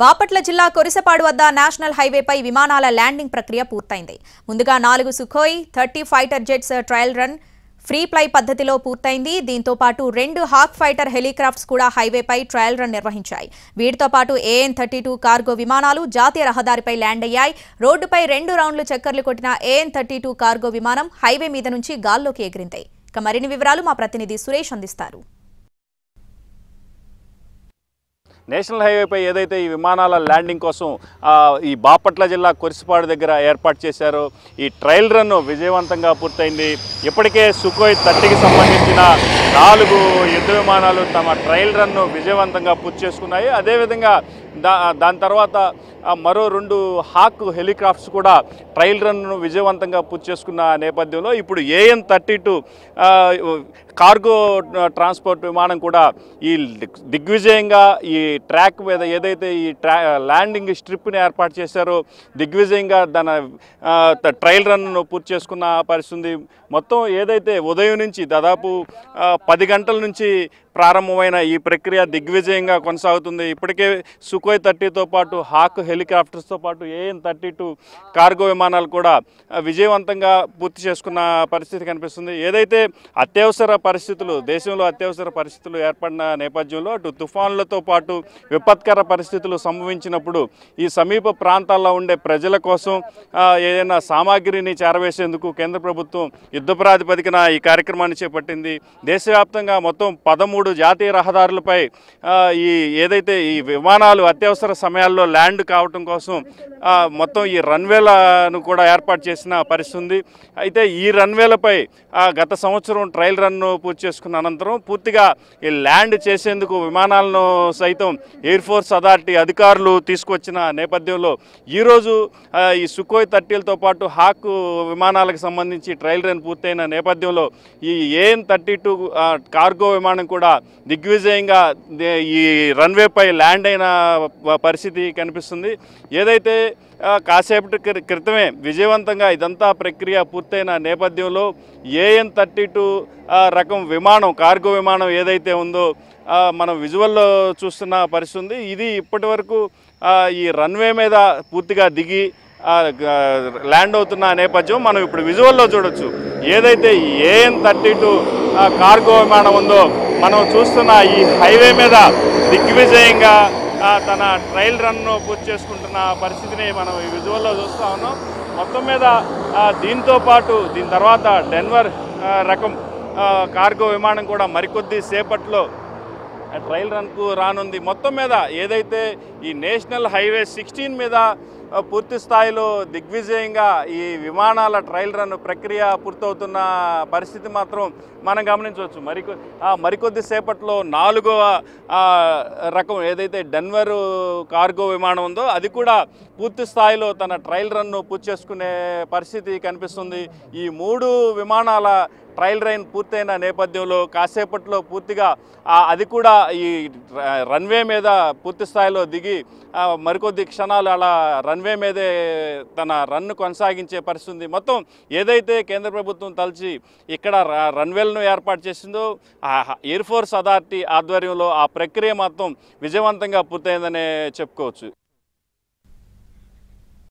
బాపట్ల జిల్లా కొరిసపాడు వద్ద నేషనల్ హైవేపై విమానాల ల్యాండింగ్ ప్రక్రియ పూర్తయింది. ముందుగా 4 Sukhoi 30 fighter jets trial run free fly పద్ధతిలో పూర్తయింది. దీంతో పాటు 2 హాక్ ఫైటర్ హెలికాప్టర్స్ కూడా హైవేపై ట్రయల్ రన్ నిర్వహించాయి. వీటితో పాటు AN-32 కార్గో విమానాలు జాతీయ రహదారిపై ల్యాండ్ అయ్యాయి. రోడ్డుపై 2 రౌండ్లు చక్కర్లు కొట్టిన AN-32 కార్గో విమానం హైవే మీద నుంచి గాల్లోకి ఎగిరింది. ఇక మరిన్ని వివరాలు మా ప్రతినిధి సురేష్ అందిస్తారు. నేషనల్ హైవేపై ఏదైతే ఈ విమానాల ల్యాండింగ్ కోసం ఈ బాపట్ల జిల్లా కొరిసపాడు దగ్గర ఏర్పాటు చేశారో ఈ ట్రయల్ రన్ విజయవంతంగా పూర్తయింది. ఇప్పటికే సుఖోయ్ 30కి సంబంధించిన 4 యుద్ధ విమానాలు తమ ట్రయల్ రన్ను విజయవంతంగా పూర్తి చేసుకున్నాయి. అదేవిధంగా దాని తర్వాత మరో 2 హాక్ హెలికాప్టర్స్ కూడా ట్రయల్ రన్ను విజయవంతంగా పూర్తి చేసుకున్న నేపథ్యంలో ఇప్పుడు AN-32 కార్గో ట్రాన్స్పోర్ట్ విమానం కూడా ఈ దిగ్విజయంగా ఈ ట్రాక్ మీద ఏదైతే ఈ ల్యాండింగ్ స్ట్రిప్ని ఏర్పాటు చేశారో దిగ్విజయంగా దాని ట్రయల్ రన్ను పూర్తి చేసుకున్న పరిస్థితి. మొత్తం ఏదైతే ఉదయం నుంచి దాదాపు 10 గంటల నుంచి ప్రారంభమైన ఈ ప్రక్రియ దిగ్విజయంగా కొనసాగుతుంది. ఇప్పటికే సుఖోయ్ 30తో పాటు హాక్ హెలికాప్టర్స్తో పాటు AN-32 కార్గో విమానాలు కూడా విజయవంతంగా పూర్తి చేసుకున్న పరిస్థితి కనిపిస్తుంది. ఏదైతే అత్యవసర పరిస్థితులు దేశంలో అత్యవసర పరిస్థితులు ఏర్పడిన నేపథ్యంలో అటు తుఫాన్లతో పాటు విపత్కర పరిస్థితులు సంభవించినప్పుడు ఈ సమీప ప్రాంతాల్లో ఉండే ప్రజల కోసం ఏదైనా సామాగ్రిని చేరవేసేందుకు కేంద్ర ప్రభుత్వం యుద్ధ ప్రాతిపదికన ఈ కార్యక్రమాన్ని చేపట్టింది. దేశవ్యాప్తంగా మొత్తం 13 జాతీయ రహదారులపై ఏదైతే ఈ విమానాలు అత్యవసర సమయాల్లో ల్యాండ్ కావటం కోసం మొత్తం ఈ రన్వేలను కూడా ఏర్పాటు చేసిన పరిస్థితి ఉంది. అయితే ఈ రన్వేలపై గత సంవత్సరం ట్రయల్ రన్ను పూర్తి చేసుకున్న అనంతరం పూర్తిగా ఈ ల్యాండ్ చేసేందుకు విమానాలను సైతం ఎయిర్ ఫోర్స్ అథారిటీ అధికారులు తీసుకొచ్చిన నేపథ్యంలో ఈరోజు ఈ సుఖోయ్ 30లతో పాటు హాక్ విమానాలకు సంబంధించి ట్రయల్ రన్ పూర్తయిన నేపథ్యంలో ఈ AN-32 కార్గో విమానం కూడా దిగ్విజయంగా ఈ రన్వేపై ల్యాండ్ అయిన పరిస్థితి కనిపిస్తుంది. ఏదైతే కాసేపటి క్రితమే విజయవంతంగా ఇదంతా ప్రక్రియ పూర్తయిన నేపథ్యంలో AN-32 రకం విమానం కార్గో విమానం ఏదైతే ఉందో మనం విజువల్లో చూస్తున్న పరిస్థితి ఉంది. ఇది ఇప్పటి వరకు ఈ రన్వే మీద పూర్తిగా దిగి ల్యాండ్ అవుతున్న నేపథ్యం మనం ఇప్పుడు విజువల్లో చూడొచ్చు. ఏదైతే ఈ AN-32 కార్గో విమానం ఉందో మనం చూస్తున్న ఈ హైవే మీద దిగ్విజయంగా తన ట్రయల్ రన్ను పూర్తి చేసుకుంటున్న పరిస్థితిని మనం ఈ విజువల్లో చూస్తూ ఉన్నాం. మొత్తం మీద దీంతో పాటు దీని తర్వాత డెన్వర్ రకం కార్గో విమానం కూడా మరికొద్ది సేపట్లో ట్రయల్ రన్కు రానుంది. మొత్తం మీద ఏదైతే ఈ నేషనల్ హైవే 16 మీద పూర్తి స్థాయిలో దిగ్విజయంగా ఈ విమానాల ట్రయల్ రన్ ప్రక్రియ పూర్తవుతున్న పరిస్థితి మాత్రం మనం గమనించవచ్చు. మరికొద్ది సేపట్లో 4వ రకం ఏదైతే డెన్వర్ కార్గో విమానం ఉందో అది కూడా పూర్తి స్థాయిలో తన ట్రయల్ రన్ను పూర్తి చేసుకునే పరిస్థితి కనిపిస్తుంది. ఈ 3 విమానాల ట్రయల్ రన్ పూర్తయిన నేపథ్యంలో కాసేపట్లో పూర్తిగా అది కూడా ఈ రన్వే మీద పూర్తి స్థాయిలో దిగి మరికొద్ది క్షణాలు అలా రన్వే మీదే తన రన్ను కొనసాగించే పరిస్థితి. మొత్తం ఏదైతే కేంద్ర ప్రభుత్వం తలచి ఇక్కడ రన్వేలను ఏర్పాటు చేసిందో ఎయిర్ ఫోర్స్ అథారిటీ ఆధ్వర్యంలో ఆ ప్రక్రియ మొత్తం విజయవంతంగా పూర్తయిందనే చెప్పుకోవచ్చు.